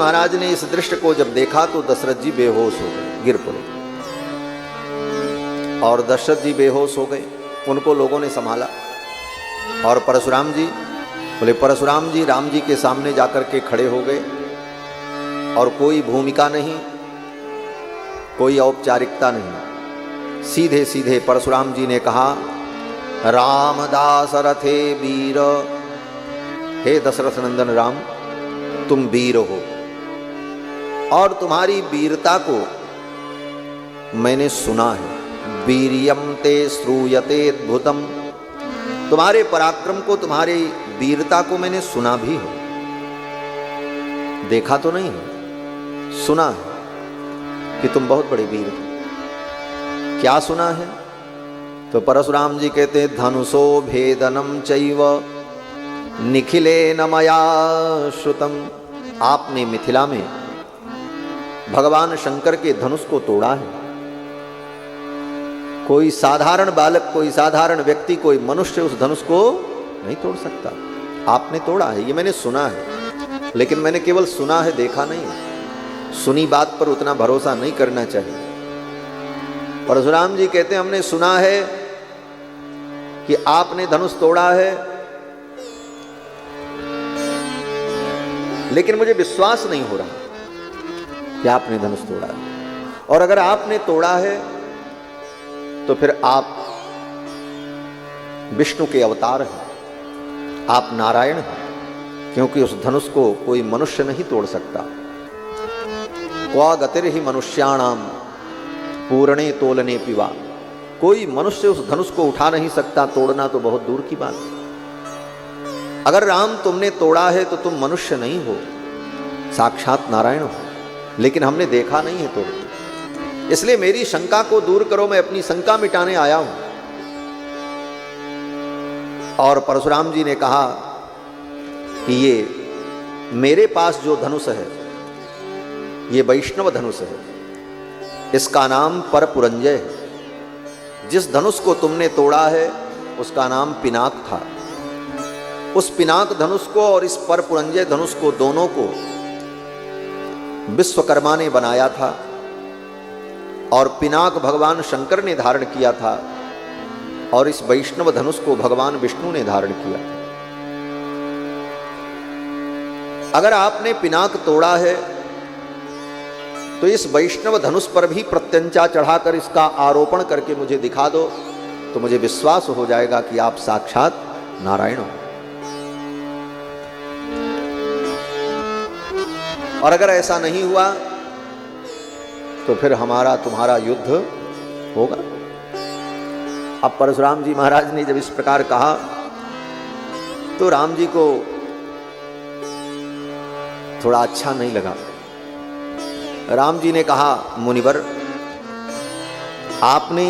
महाराज ने इस दृश्य को जब देखा तो दशरथ जी बेहोश हो गए, गिर पड़े। और दशरथ जी बेहोश हो गए, उनको लोगों ने संभाला। और परशुराम जी बोले, परशुराम जी राम जी के सामने जाकर के खड़े हो गए और कोई भूमिका नहीं, कोई औपचारिकता नहीं, सीधे सीधे परशुराम जी ने कहा, रामदास रथे वीर, हे दशरथ नंदन राम, तुम वीर हो और तुम्हारी वीरता को मैंने सुना है। वीर्यम ते श्रूयते अद्भुतम, तुम्हारे पराक्रम को, तुम्हारी वीरता को मैंने सुना भी है, देखा तो नहीं है, सुना है कि तुम बहुत बड़े वीर हो। क्या सुना है? तो परशुराम जी कहते हैं, धनुषो भेदनम चैव निखिलेन मया श्रुतम, आपने मिथिला में भगवान शंकर के धनुष को तोड़ा है। कोई साधारण बालक, कोई साधारण व्यक्ति, कोई मनुष्य उस धनुष को नहीं तोड़ सकता, आपने तोड़ा है, ये मैंने सुना है। लेकिन मैंने केवल सुना है, देखा नहीं है। सुनी बात पर उतना भरोसा नहीं करना चाहिए। परशुराम जी कहते हैं, हमने सुना है कि आपने धनुष तोड़ा है, लेकिन मुझे विश्वास नहीं हो रहा कि आपने धनुष तोड़ा है। और अगर आपने तोड़ा है तो फिर आप विष्णु के अवतार हैं, आप नारायण हैं, क्योंकि उस धनुष को कोई मनुष्य नहीं तोड़ सकता। क्वा गतिर्हि मनुष्याणाम पूर्णे तोलने पिवा, कोई मनुष्य उस धनुष को उठा नहीं सकता, तोड़ना तो बहुत दूर की बात है। अगर राम तुमने तोड़ा है तो तुम मनुष्य नहीं हो, साक्षात नारायण हो, लेकिन हमने देखा नहीं है तोड़ते। इसलिए मेरी शंका को दूर करो, मैं अपनी शंका मिटाने आया हूं। और परशुराम जी ने कहा कि ये मेरे पास जो धनुष है, ये वैष्णव धनुष है, इसका नाम परपुरंजय है। जिस धनुष को तुमने तोड़ा है उसका नाम पिनाक था। उस पिनाक धनुष को और इस परपुरंजय धनुष को, दोनों को विश्वकर्मा ने बनाया था और पिनाक भगवान शंकर ने धारण किया था और इस वैष्णव धनुष को भगवान विष्णु ने धारण किया था। अगर आपने पिनाक तोड़ा है तो इस वैष्णव धनुष पर भी प्रत्यंचा चढ़ाकर इसका आरोपण करके मुझे दिखा दो, तो मुझे विश्वास हो जाएगा कि आप साक्षात नारायण हो। और अगर ऐसा नहीं हुआ तो फिर हमारा तुम्हारा युद्ध होगा। अब परशुराम जी महाराज ने जब इस प्रकार कहा तो राम जी को थोड़ा अच्छा नहीं लगा। राम जी ने कहा, मुनिवर, आपने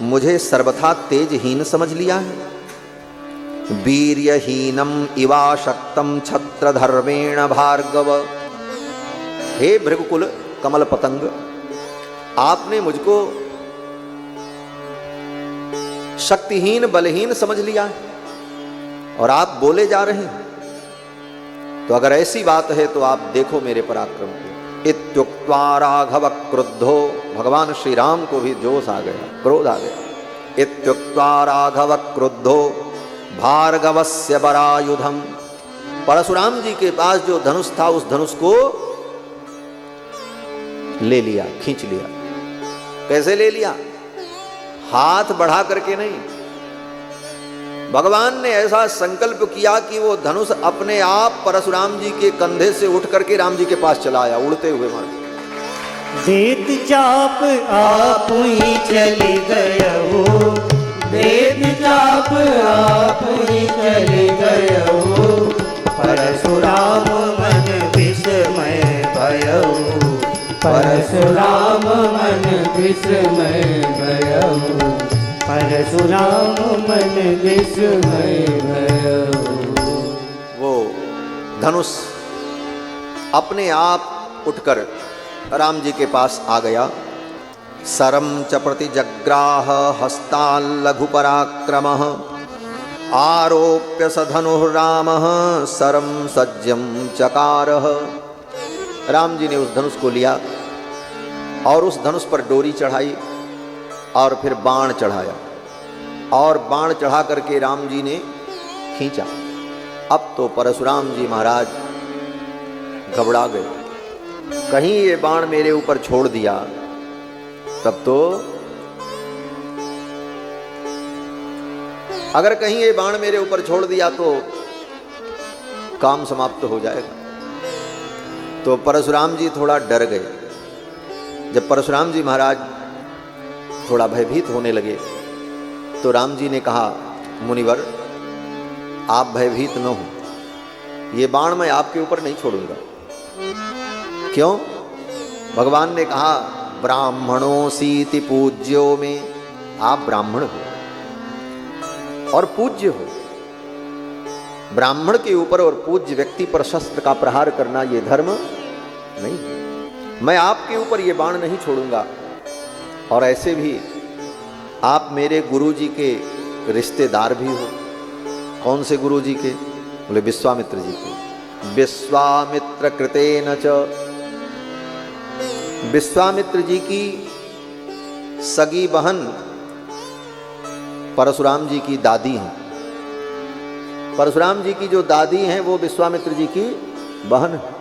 मुझे सर्वथा तेजहीन समझ लिया है। वीर्यहीनम इवा शक्तम छत्रधर्मेण भार्गव, हे भृगुकुल कमल पतंग, आपने मुझको शक्तिहीन बलहीन समझ लिया है और आप बोले जा रहे हैं। तो अगर ऐसी बात है तो आप देखो मेरे पराक्रम को। इत्युक्त्वा राघव क्रुद्धो, भगवान श्री राम को भी जोश आ गया, क्रोध आ गया। इत्युक्त्वा राघव क्रुद्धो भार्गवस्य बरायुधम, परशुराम जी के पास जो धनुष था उस धनुष को ले लिया, खींच लिया। कैसे ले लिया? हाथ बढ़ा करके नहीं, भगवान ने ऐसा संकल्प किया कि वो धनुष अपने आप परशुराम जी के कंधे से उठ करके राम जी के पास चला आया, उड़ते हुए मार। वेद चाप आप ही चली गए हो, वेद चाप आप ही चली गए हो, परशुराम मन विस्मय भयो, परशुराम मन विस्मय भयो, परशुराम मन विस्मय भयो। वो धनुष अपने आप उठकर राम जी के पास आ गया। सरम च प्रतिजग्राह हस्ताल्लघु पराक्रमः, आरोप्य स धनुः रामः सरम सज्जम चकारः। राम जी ने उस धनुष को लिया और उस धनुष पर डोरी चढ़ाई और फिर बाण चढ़ाया और बाण चढ़ा करके राम जी ने खींचा। अब तो परशुराम जी महाराज घबरा गए, कहीं ये बाण मेरे ऊपर छोड़ दिया तब तो, अगर कहीं ये बाण मेरे ऊपर छोड़ दिया तो काम समाप्त हो जाएगा। तो परशुराम जी थोड़ा डर गए। जब परशुराम जी महाराज थोड़ा भयभीत होने लगे तो राम जी ने कहा, मुनिवर आप भयभीत न हो, ये बाण मैं आपके ऊपर नहीं छोड़ूंगा। क्यों? भगवान ने कहा, ब्राह्मणोसीति पूज्यो में, आप ब्राह्मण हो और पूज्य हो। ब्राह्मण के ऊपर और पूज्य व्यक्ति पर शस्त्र का प्रहार करना ये धर्म नहीं। मैं आपके ऊपर ये बाण नहीं छोड़ूंगा। और ऐसे भी आप मेरे गुरुजी के रिश्तेदार भी हो। कौन से गुरुजी के? बोले विश्वामित्र जी के। विश्वामित्र कृतेन च, विश्वामित्र जी की सगी बहन परशुराम जी की दादी हैं। परशुराम जी की जो दादी हैं वो विश्वामित्र जी की बहन है।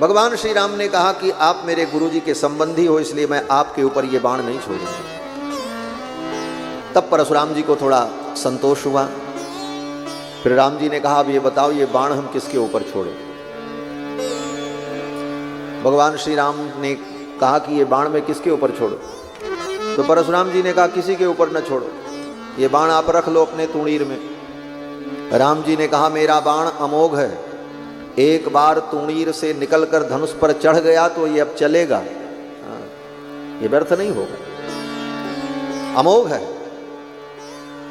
भगवान श्री राम ने कहा कि आप मेरे गुरुजी के संबंधी हो, इसलिए मैं आपके ऊपर ये बाण नहीं छोड़ूंगा। तब परशुराम जी को थोड़ा संतोष हुआ। फिर राम जी ने कहा, अब ये बताओ ये बाण हम किसके ऊपर छोड़े? भगवान श्री राम ने कहा कि ये बाण मैं किसके ऊपर छोड़ो? तो परशुराम जी ने कहा, किसी के ऊपर न छोड़ो, ये बाण आप रख लो अपने तुणीर में। राम जी ने कहा, मेरा बाण अमोघ है, एक बार तुणीर से निकलकर धनुष पर चढ़ गया तो ये अब चलेगा, ये व्यर्थ नहीं होगा, अमोघ है।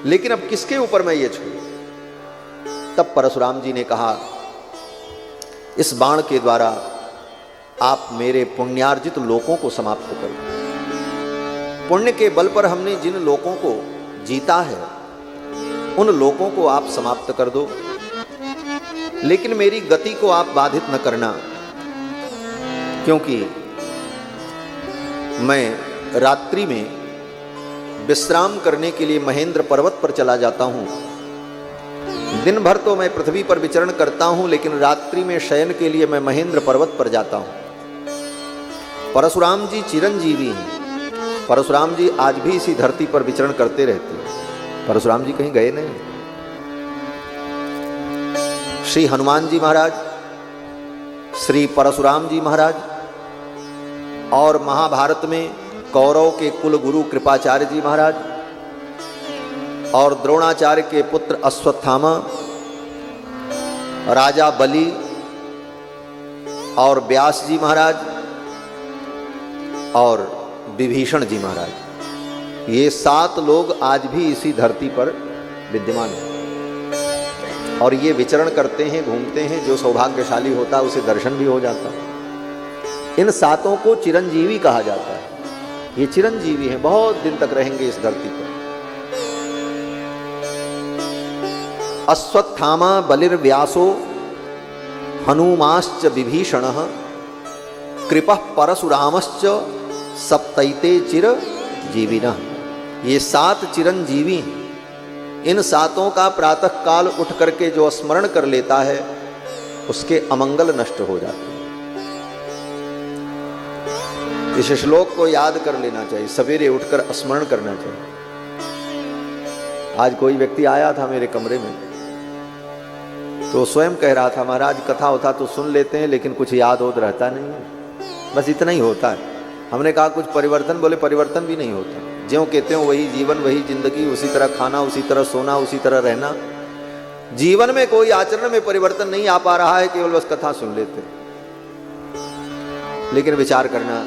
लेकिन अब किसके ऊपर मैं ये छोड़ूं? तब परशुराम जी ने कहा, इस बाण के द्वारा आप मेरे पुण्यार्जित लोकों को समाप्त करो। पुण्य के बल पर हमने जिन लोकों को जीता है उन लोकों को आप समाप्त कर दो, लेकिन मेरी गति को आप बाधित न करना, क्योंकि मैं रात्रि में विश्राम करने के लिए महेंद्र पर्वत पर चला जाता हूं। दिन भर तो मैं पृथ्वी पर विचरण करता हूं, लेकिन रात्रि में शयन के लिए मैं महेंद्र पर्वत पर जाता हूं। परशुराम जी चिरंजीवी हैं। परशुराम जी आज भी इसी धरती पर विचरण करते रहते हैं। परशुराम जी कहीं गए नहीं। श्री हनुमान जी महाराज, श्री परशुराम जी महाराज और महाभारत में कौरव के कुल गुरु कृपाचार्य जी महाराज और द्रोणाचार्य के पुत्र अश्वत्थामा, राजा बलि और व्यास जी महाराज और विभीषण जी महाराज, ये 7 लोग आज भी इसी धरती पर विद्यमान हैं और ये विचरण करते हैं, घूमते हैं। जो सौभाग्यशाली होता है उसे दर्शन भी हो जाता है। इन 7 को चिरंजीवी कहा जाता है। ये चिरंजीवी हैं, बहुत दिन तक रहेंगे इस धरती पर। अश्वत्थामा बलिर्व्यासो हनुमाश्च विभीषणः कृपः परशुरामश्च सप्तैते चिरजीविनः। ये 7 चिरंजीवी हैं। इन 7 का प्रातः काल उठ करके जो स्मरण कर लेता है उसके अमंगल नष्ट हो जाते हैं। इस श्लोक को याद कर लेना चाहिए, सवेरे उठकर स्मरण करना चाहिए। आज कोई व्यक्ति आया था मेरे कमरे में, तो स्वयं कह रहा था, महाराज कथा होता तो सुन लेते हैं लेकिन कुछ याद होता रहता नहीं है, बस इतना ही होता है। हमने कहा कुछ परिवर्तन? बोले परिवर्तन भी नहीं होता, ज्यों कहते हो वही जीवन वही जिंदगी, उसी तरह खाना उसी तरह सोना उसी तरह रहना। जीवन में कोई आचरण में परिवर्तन नहीं आ पा रहा है, केवल बस कथा सुन लेते। लेकिन विचार करना,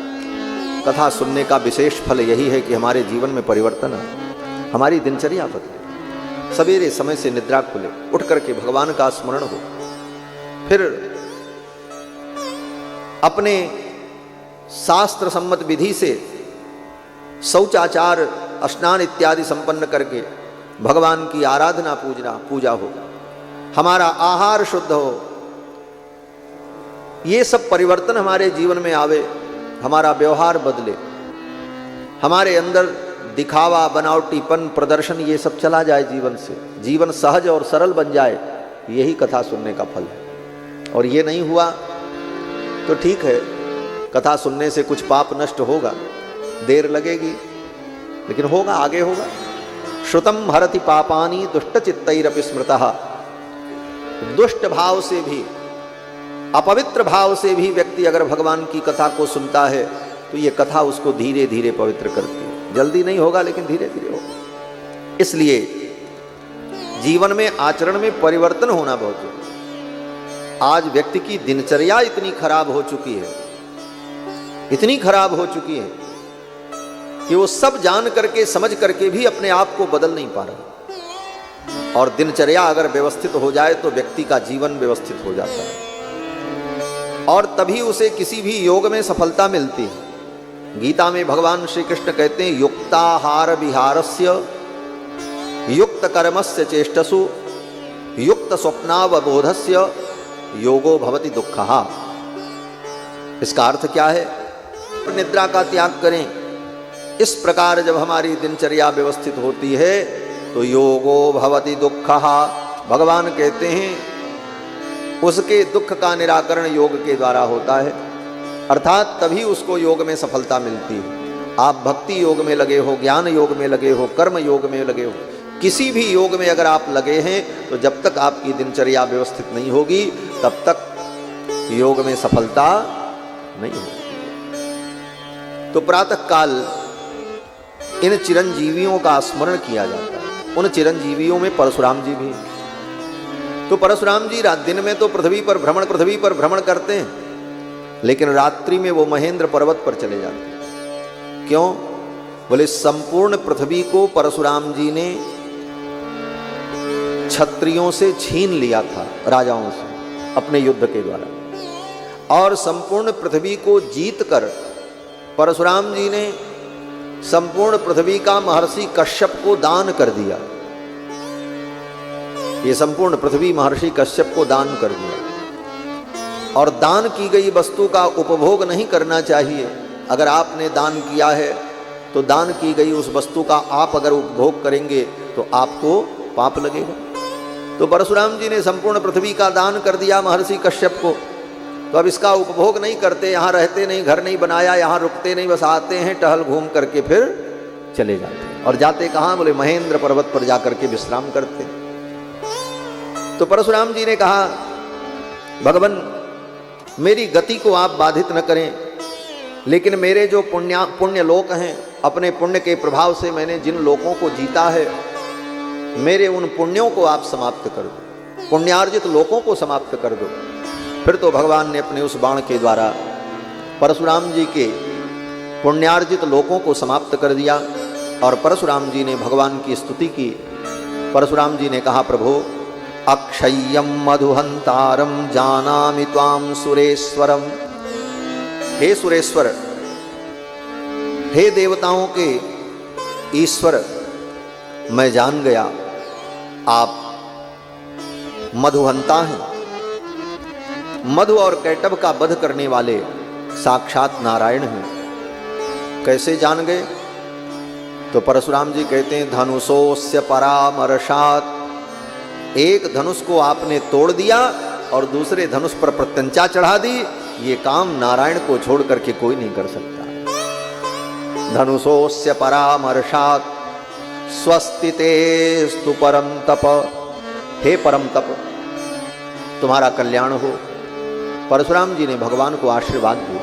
कथा सुनने का विशेष फल यही है कि हमारे जीवन में परिवर्तन आए, हमारी दिनचर्या बदले, सवेरे समय से निद्रा खुले, उठ करके भगवान का स्मरण हो, फिर अपने शास्त्र सम्मत विधि से शौचाचार स्नान इत्यादि संपन्न करके भगवान की आराधना पूजा हो, हमारा आहार शुद्ध हो, ये सब परिवर्तन हमारे जीवन में आवे, हमारा व्यवहार बदले, हमारे अंदर दिखावा, बनावटीपन, प्रदर्शन ये सब चला जाए जीवन से, जीवन सहज और सरल बन जाए, यही कथा सुनने का फल है। और ये नहीं हुआ तो ठीक है, कथा सुनने से कुछ पाप नष्ट होगा, देर लगेगी लेकिन होगा, आगे होगा। श्रुतम हरति पापानि दुष्ट चित्तैरपि स्मृतः। दुष्ट भाव से भी, अपवित्र भाव से भी व्यक्ति अगर भगवान की कथा को सुनता है तो ये कथा उसको धीरे धीरे पवित्र करती है। जल्दी नहीं होगा लेकिन धीरे धीरे होगा। इसलिए जीवन में, आचरण में परिवर्तन होना बहुत जरूरी। आज व्यक्ति की दिनचर्या इतनी खराब हो चुकी है, इतनी खराब हो चुकी है कि वो सब जान करके, समझ करके भी अपने आप को बदल नहीं पा रहा। और दिनचर्या अगर व्यवस्थित हो जाए तो व्यक्ति का जीवन व्यवस्थित हो जाता है और तभी उसे किसी भी योग में सफलता मिलती है। गीता में भगवान श्री कृष्ण कहते हैं, युक्ताहार विहारस्य युक्त कर्मस्य चेष्टसु युक्त स्वप्नावबोधस्य योगो भवति दुःखः। इसका अर्थ क्या है? निद्रा का त्याग करें। इस प्रकार जब हमारी दिनचर्या व्यवस्थित होती है तो योगो भवति दुःखः। भगवान कहते हैं उसके दुख का निराकरण योग के द्वारा होता है, अर्थात तभी उसको योग में सफलता मिलती है। आप भक्ति योग में लगे हो, ज्ञान योग में लगे हो, कर्म योग में लगे हो, किसी भी योग में अगर आप लगे हैं तो जब तक आपकी दिनचर्या व्यवस्थित नहीं होगी तब तक योग में सफलता नहीं होगी। तो प्रातः काल इन चिरंजीवियों का स्मरण किया जाता है। उन चिरंजीवियों में परशुराम जी भी। तो परशुराम जी दिन में तो पृथ्वी पर भ्रमण करते हैं, लेकिन रात्रि में वो महेंद्र पर्वत पर चले जाते हैं। क्यों? बोले संपूर्ण पृथ्वी को परशुराम जी ने क्षत्रियों से छीन लिया था, राजाओं से, अपने युद्ध के द्वारा। और संपूर्ण पृथ्वी को जीतकर परशुराम जी ने संपूर्ण पृथ्वी का महर्षि कश्यप को दान कर दिया। ये संपूर्ण पृथ्वी महर्षि कश्यप को दान कर दिया। और दान की गई वस्तु का उपभोग नहीं करना चाहिए। अगर आपने दान किया है तो दान की गई उस वस्तु का आप अगर उपभोग करेंगे तो आपको पाप लगेगा। तो परशुराम जी ने संपूर्ण पृथ्वी का दान कर दिया महर्षि कश्यप को। तो अब इसका उपभोग नहीं करते, यहाँ रहते नहीं, घर नहीं बनाया, यहाँ रुकते नहीं, बस आते हैं, टहल घूम करके फिर चले जाते हैं। और जाते कहाँ? बोले महेंद्र पर्वत पर जाकर के विश्राम करते। तो परशुराम जी ने कहा, भगवान मेरी गति को आप बाधित न करें, लेकिन मेरे जो पुण्य लोक हैं, अपने पुण्य के प्रभाव से मैंने जिन लोकों को जीता है, मेरे उन पुण्यों को आप समाप्त कर दो, पुण्यार्जित लोकों को समाप्त कर दो। फिर तो भगवान ने अपने उस बाण के द्वारा परशुराम जी के पुण्यार्जित लोकों को समाप्त कर दिया। और परशुराम जी ने भगवान की स्तुति की। परशुराम जी ने कहा, प्रभु अक्षय्यम मधुहंतारम जानामि त्वाम सुरेश्वरम। हे सुरेश्वर, हे देवताओं के ईश्वर, मैं जान गया आप मधुहंता हैं। मधु और कैटभ का वध करने वाले साक्षात नारायण हैं। कैसे जान गए? तो परशुराम जी कहते हैं, धनुषोस्य परामर्शात्। एक धनुष को आपने तोड़ दिया और दूसरे धनुष पर प्रत्यंचा चढ़ा दी। ये काम नारायण को छोड़ करके कोई नहीं कर सकता। धनुषोस्य परामर्शात् स्वस्तितेस्तु परम तप। हे परम तप, तुम्हारा कल्याण हो। परशुराम जी ने भगवान को आशीर्वाद दिया।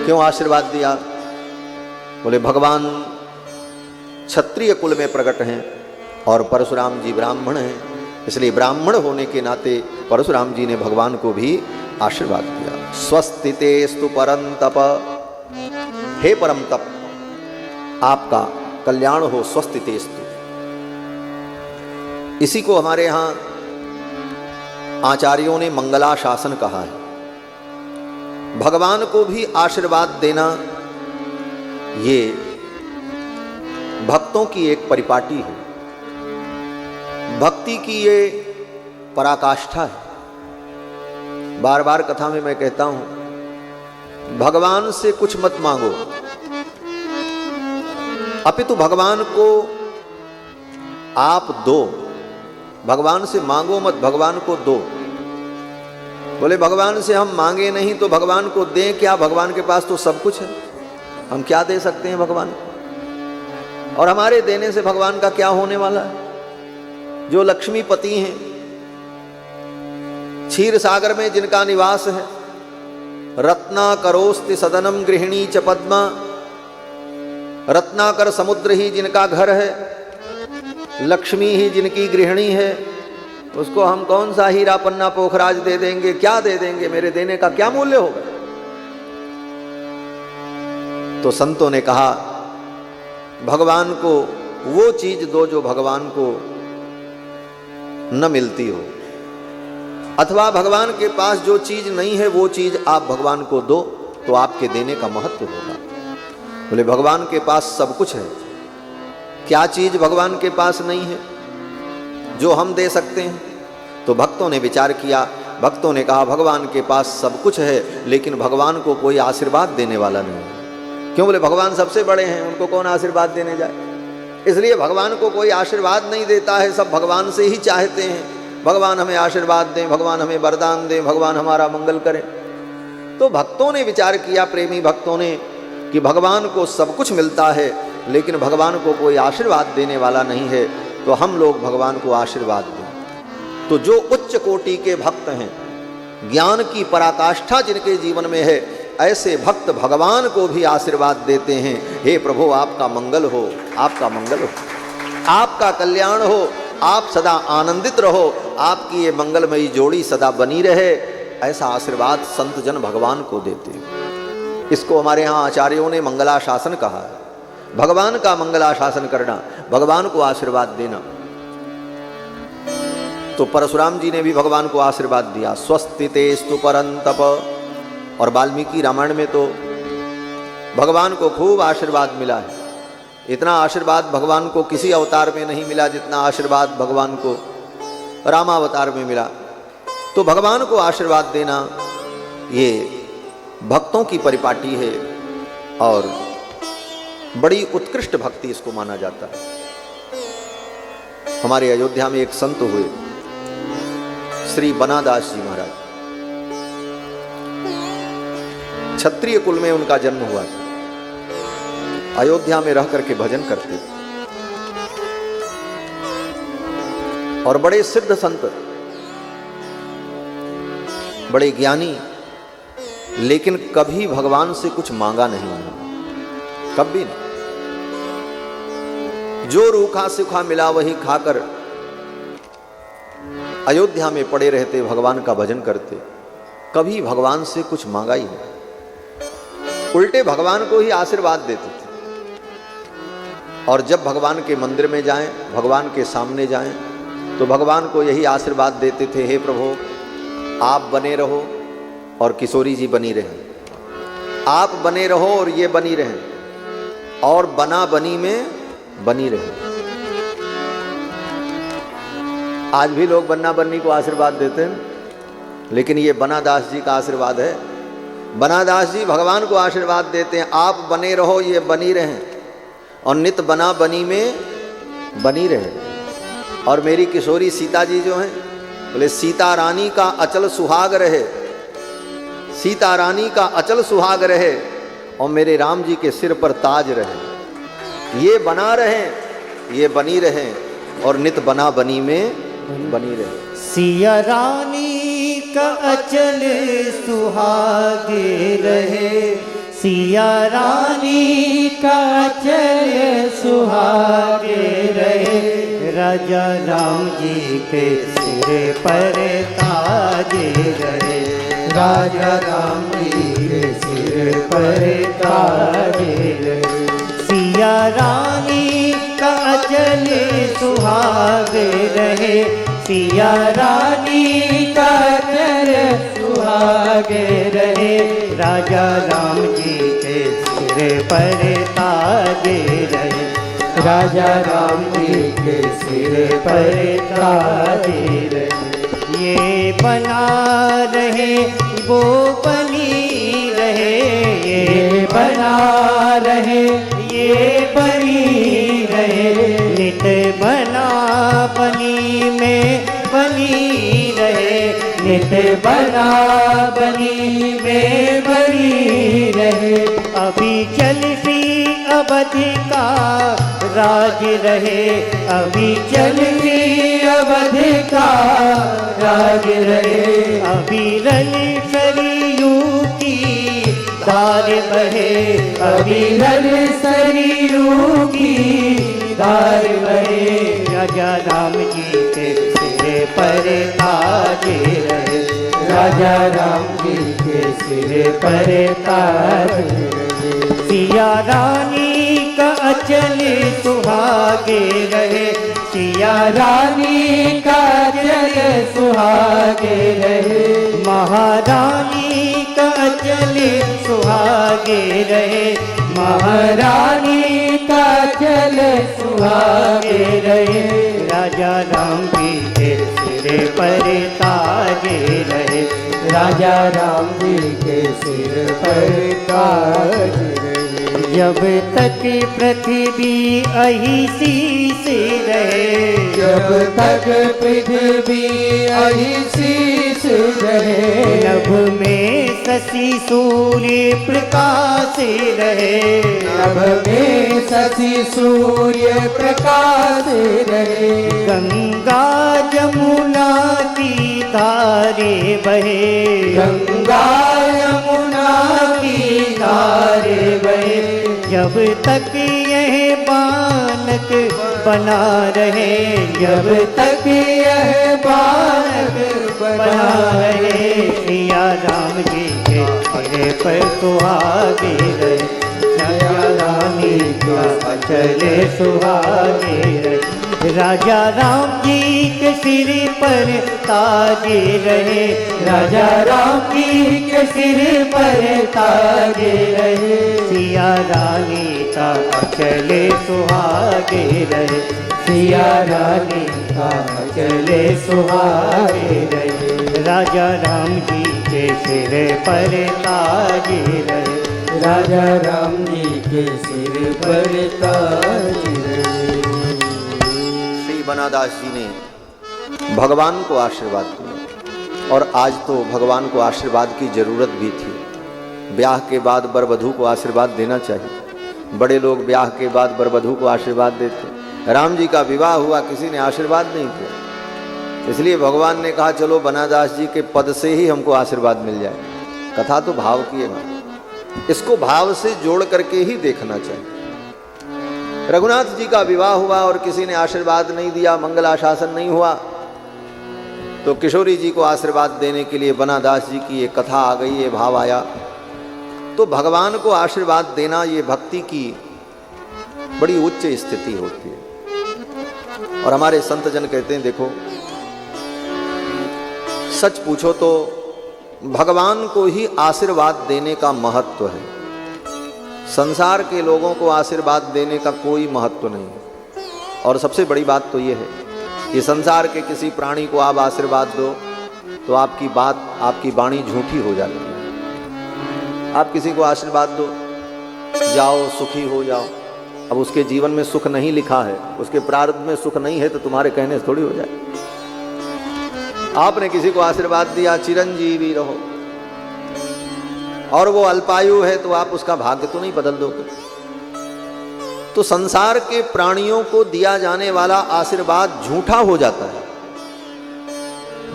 क्यों आशीर्वाद दिया? बोले भगवान क्षत्रिय कुल में प्रकट हैं और परशुराम जी ब्राह्मण हैं, इसलिए ब्राह्मण होने के नाते परशुराम जी ने भगवान को भी आशीर्वाद दिया। स्वस्तितेस्तु परम तप। हे परम तप, आपका कल्याण हो। स्वस्तितेस्तु, इसी को हमारे यहाँ आचार्यों ने मंगलाशासन कहा है। भगवान को भी आशीर्वाद देना ये भक्तों की एक परिपाटी है। भक्त भक्ति की ये पराकाष्ठा है। बार बार कथा में मैं कहता हूं, भगवान से कुछ मत मांगो, अपितु भगवान को आप दो। भगवान से मांगो मत, भगवान को दो। बोले भगवान से हम मांगे नहीं तो भगवान को दें क्या? भगवान के पास तो सब कुछ है, हम क्या दे सकते हैं भगवान को? और हमारे देने से भगवान का क्या होने वाला है? जो लक्ष्मीपति हैं, क्षीर सागर में जिनका निवास है, रत्नाकरोस्ति सदनम गृहिणी च पद्मा, रत्नाकर समुद्र ही जिनका घर है, लक्ष्मी ही जिनकी गृहिणी है, उसको हम कौन सा हीरा पन्ना पोखराज दे देंगे? क्या दे देंगे? मेरे देने का क्या मूल्य होगा? तो संतों ने कहा भगवान को वो चीज दो जो भगवान को न मिलती हो, अथवा भगवान के पास जो चीज नहीं है वो चीज आप भगवान को दो तो आपके देने का महत्व होगा। बोले भगवान के पास सब कुछ है, क्या चीज भगवान के पास नहीं है जो हम दे सकते हैं? तो भक्तों ने विचार किया, भक्तों ने कहा भगवान के पास सब कुछ है लेकिन भगवान को कोई आशीर्वाद देने वाला नहीं है। क्यों? बोले भगवान सबसे बड़े हैं, उनको कौन आशीर्वाद देने जाए? इसलिए भगवान को कोई आशीर्वाद नहीं देता है, सब भगवान से ही चाहते हैं भगवान हमें आशीर्वाद दें, भगवान हमें वरदान दें, भगवान हमारा मंगल करें। तो भक्तों ने विचार किया, प्रेमी भक्तों ने, कि भगवान को सब कुछ मिलता है लेकिन भगवान को कोई आशीर्वाद देने वाला नहीं है, तो हम लोग भगवान को आशीर्वाद दें। तो जो उच्च कोटि के भक्त हैं, ज्ञान की पराकाष्ठा जिनके जीवन में है, ऐसे भक्त भगवान को भी आशीर्वाद देते हैं, हे प्रभु आपका मंगल हो, आपका मंगल हो, आपका कल्याण हो, आप सदा आनंदित रहो, आपकी ये मंगलमयी जोड़ी सदा बनी रहे। ऐसा आशीर्वाद संत जन भगवान को देते हैं। इसको हमारे यहाँ आचार्यों ने मंगलाशासन कहा है। भगवान का मंगलाशासन करना, भगवान को आशीर्वाद देना। तो परशुराम जी ने भी भगवान को आशीर्वाद दिया, स्वस्ति तेस्तु परंतप। और वाल्मीकि रामायण में तो भगवान को खूब आशीर्वाद मिला है। इतना आशीर्वाद भगवान को किसी अवतार में नहीं मिला जितना आशीर्वाद भगवान को रामावतार में मिला। तो भगवान को आशीर्वाद देना ये भक्तों की परिपाटी है और बड़ी उत्कृष्ट भक्ति इसको माना जाता है। हमारे अयोध्या में एक संत हुए, श्री बनादास जी महाराज। क्षत्रिय कुल में उनका जन्म हुआ था। अयोध्या में रह करके भजन करते थे और बड़े सिद्ध संत, बड़े ज्ञानी, लेकिन कभी भगवान से कुछ मांगा नहीं उन्होंने, कभी नहीं। जो रूखा सूखा मिला वही खाकर अयोध्या में पड़े रहते, भगवान का भजन करते, कभी भगवान से कुछ मांगा ही नहीं। उल्टे भगवान को ही आशीर्वाद देते थे। और जब भगवान के मंदिर में जाएं, भगवान के सामने जाएं, तो भगवान को यही आशीर्वाद देते थे, हे प्रभु आप बने रहो और किशोरी जी बनी रहें, आप बने रहो और ये बनी रहें और बना बनी में बनी रहें। आज भी लोग बन्ना बन्नी को आशीर्वाद देते हैं, लेकिन ये बनादास जी का आशीर्वाद है। बनादास जी भगवान को आशीर्वाद देते हैं, आप बने रहो, ये बनी रहें और नित बना बनी में बनी रहे। और मेरी किशोरी सीता जी जो हैं, बोले सीता रानी का अचल सुहाग रहे, सीता रानी का अचल सुहाग रहे और मेरे राम जी के सिर पर ताज रहे। ये बना रहे, ये बनी रहे और नित बना बनी में बनी रहे। सिया रानी का अचल सुहागे रहे, सिया रानी का अचल सुहागे रहे, राजा राम जी के सिर पर ताजे रहे, राजा राम जी के सिर पर ताजे रहे। सिया रानी का अचल सुहागे रहे, सिया रानी का अचल सुहागे रहे, राजा राम जी के सिर पर ताजे रहे, राजा राम जी के सिर पर ताज रहे। ये बना रहे वो बनी रहे, ये बना रहे ये बनी रहे, नित बना बनी में बनी रहे, नित बना बनी में बनी रहे। अभी चलती अवधि का राज रहे, अभी चलती अवधि का राज रहे। अभी रल सरयू की धार बहे, अभी रल सरयू की धार बहे। राजा राम जी के सिर पर ताज रहे, राजा राम जी के सिर पर ताज रहे। सिया रानी का अचल सुहागे रहे, सिया रानी का अचल सुहागे रहे। महारानी का अचल सुहागे रहे, महारानी का अचल सुहागे रहे। राजा राम जी के सिर पर ताजे रहे, राजा राम जी के सिर पर ताज रहे। जब तक पृथ्वी अहिसी से रहे, जब तक पृथ्वी अहिसी से रहे। नभ में शशि सूर्य प्रकाश रहे, नभ में शशि सूर्य प्रकाश रहे। गंगा जमुना की धारे बहे, गंगा यमुना की धारे बहे। जब तक यह बालक बना रहे, जब तक यह बालक बना रहे। सिया राम जी के सिर पर सुहागे रहे, सिया रानी का अचल सुहागे रहे। राजा राम जी के सिर पर ताजे रहे, राजा राम जी के सिर पर ताजे रहे। सिया रानी का अचल सुहागे रहे, सिया रानी का अचल सुहागे रहे। राजा राम जी के सिर पर ताजे रहे, राजा राम जी के सिर पर ताज रहे। बनादास जी ने भगवान को आशीर्वाद दिया, और आज तो भगवान को आशीर्वाद की जरूरत भी थी। ब्याह के बाद वर वधू को आशीर्वाद देना चाहिए। बड़े लोग ब्याह के बाद वर वधू को आशीर्वाद देते। राम जी का विवाह हुआ, किसी ने आशीर्वाद नहीं किया, इसलिए भगवान ने कहा चलो बनादास जी के पद से ही हमको आशीर्वाद मिल जाए। कथा तो भाव की है, इसको भाव से जोड़ करके ही देखना चाहिए। रघुनाथ जी का विवाह हुआ और किसी ने आशीर्वाद नहीं दिया, मंगलाशासन नहीं हुआ, तो किशोरी जी को आशीर्वाद देने के लिए बनादास जी की ये कथा आ गई, ये भाव आया। तो भगवान को आशीर्वाद देना ये भक्ति की बड़ी उच्च स्थिति होती है। और हमारे संत जन कहते हैं देखो, सच पूछो तो भगवान को ही आशीर्वाद देने का महत्व है। संसार के लोगों को आशीर्वाद देने का कोई महत्व नहीं है। और सबसे बड़ी बात तो ये है कि संसार के किसी प्राणी को आप आशीर्वाद दो तो आपकी बात, आपकी वाणी झूठी हो जाती है। आप किसी को आशीर्वाद दो, जाओ सुखी हो जाओ, अब उसके जीवन में सुख नहीं लिखा है, उसके प्रारब्ध में सुख नहीं है, तो तुम्हारे कहने से थोड़ी हो जाए। आपने किसी को आशीर्वाद दिया चिरंजीवी रहो, और वो अल्पायु है, तो आप उसका भाग्य तो नहीं बदल दोगे। तो संसार के प्राणियों को दिया जाने वाला आशीर्वाद झूठा हो जाता है,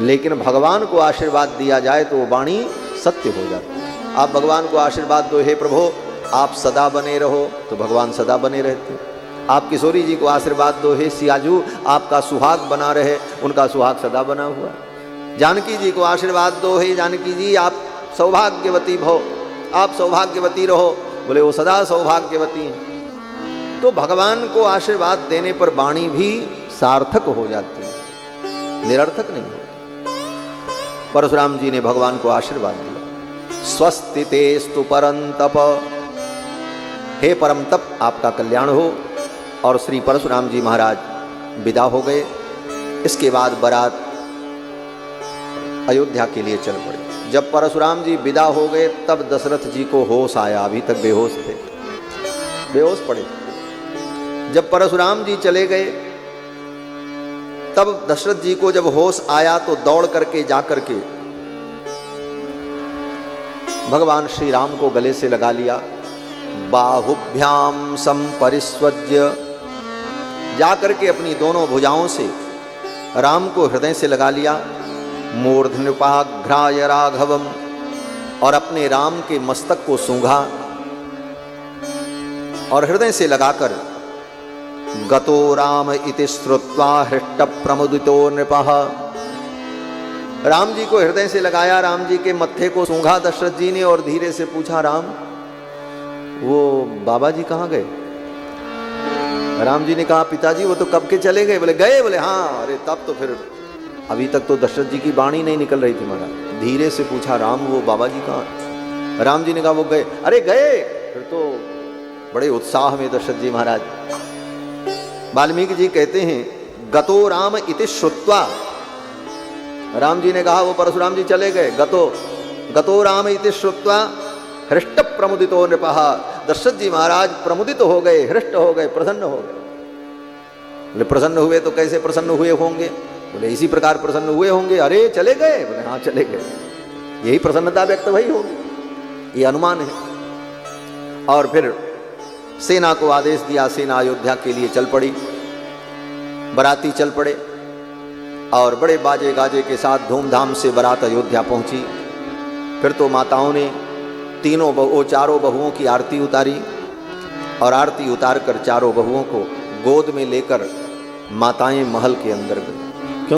लेकिन भगवान को आशीर्वाद दिया जाए तो वो वाणी सत्य हो जाती है। आप भगवान को आशीर्वाद दो, हे प्रभु आप सदा बने रहो, तो भगवान सदा बने रहते। आप किशोरी जी को आशीर्वाद दो, हे सियाजू आपका सुहाग बना रहे, उनका सुहाग सदा बना हुआ। जानकी जी को आशीर्वाद दो, हे जानकी जी आप सौभाग्यवती भव, आप सौभाग्यवती रहो, बोले वो सदा सौभाग्यवती हैं। तो भगवान को आशीर्वाद देने पर वाणी भी सार्थक हो जाती है, निरर्थक नहीं होती। परशुराम जी ने भगवान को आशीर्वाद दिया, स्वस्ति तेस्तु परंतप, हे परम तप आपका कल्याण हो, और श्री परशुराम जी महाराज विदा हो गए। इसके बाद बारात अयोध्या के लिए चल पड़े। जब परशुराम जी विदा हो गए तब दशरथ जी को होश आया, अभी तक बेहोश थे, बेहोश पड़े। जब परशुराम जी चले गए तब दशरथ जी को जब होश आया तो दौड़ करके जाकर के भगवान श्री राम को गले से लगा लिया। बाहुभ्याम संपरिस्वज्य, जाकर के अपनी दोनों भुजाओं से राम को हृदय से लगा लिया। मूर्धन्युपाघ्राय राघवम, और अपने राम के मस्तक को सूंघा और हृदय से लगाकर गतो राम इति श्रुत्वा हृष्ट प्रमुदितो नृपः, राम जी को हृदय से लगाया, राम जी के मत्थे को सूंघा दशरथ जी ने और धीरे से पूछा, राम वो बाबा जी कहाँ गए? राम जी ने कहा, पिताजी वो तो कब के चले गए। बोले गए? बोले हाँ। अरे तब तो फिर अभी तक तो दशरथ जी की वाणी नहीं निकल रही थी महाराज। धीरे से पूछा, राम वो बाबा जी कहाँ? राम जी ने कहा वो गए। अरे गए? फिर तो बड़े उत्साह में दशरथ जी महाराज। वाल्मीकि जी कहते हैं गतो राम इति श्रुत्वा, राम जी ने कहा वो परशुराम जी चले गए। गतो राम इति श्रुत्वा हृष्ट प्रमुदितो नृपः, दशरथ जी महाराज प्रमुदित हो गए, हृष्ट हो गए, प्रसन्न हो गए। बोले प्रसन्न हुए तो कैसे प्रसन्न हुए होंगे? बोले इसी प्रकार प्रसन्न हुए होंगे। अरे चले गए? बोले हाँ चले गए। यही प्रसन्नता व्यक्त वही होगी, ये अनुमान है। और फिर सेना को आदेश दिया, सेना अयोध्या के लिए चल पड़ी। बराती चल पड़े और बड़े बाजे गाजे के साथ धूमधाम से बारात अयोध्या पहुंची। फिर तो माताओं ने चारों बहुओं की आरती उतारी और आरती उतार कर चारों बहुओं को गोद में लेकर माताएं महल के अंदर गई।